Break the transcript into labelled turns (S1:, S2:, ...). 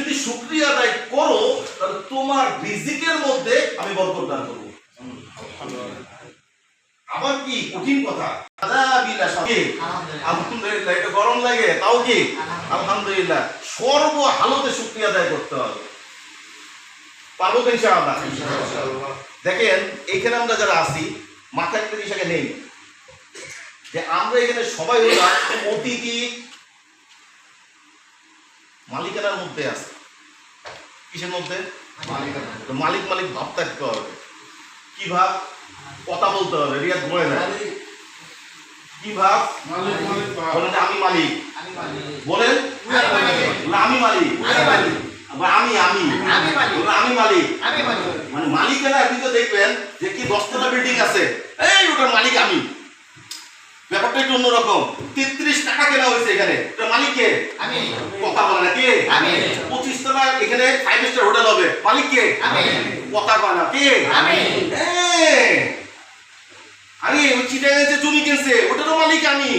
S1: যদি শুকরিয়া আদায় করো তাহলে তোমার রিজিকের মধ্যে আমি বরকত দান করব। আবার কি কঠিন কথা, আলহামদুলিল্লাহ, এটা গরম লাগে তাও কি আলহামদুলিল্লাহ, সর্ব হালতে শুকরিয়া আদায় করতে হবে। পারবো তো ইনশাআল্লাহ। দেখেন এইখানে আমরা যারা আছি মাথায় একটা জিনিস আগে নেই যে আমরা এখানে সবাই হলাম অতিথি মালিকানার মধ্যে আছে। কিসের মধ্যে? মালিক মালিক ভাব থাকতে হবে। কি ভাব? কথা বলতে হবে। রিয়াদ বলে না কি ভাব? বলেন আমি মালিক, বলেন আমি মালিক, আমি আমি আমি মালিক। মানে মালিকানা আপনি তো দেখবেন যে কি 10তলা বিল্ডিং আছে, এই ওটার মালিক আমি। ব্যাপারটা একটু অন্যরকম। 33 টাকা কেনা হয়েছে এখানে, ওটার মালিক কে? আমি। কথা বলে না কে? আমি। 25 তলা এখানে 5 স্টার হোটেল হবে, মালিক কে? আমি। কথা বলে না কে? আমি। আরে ওই চিটাগাংয়ে যে জমি কিনছে ওটারও মালিক আমি।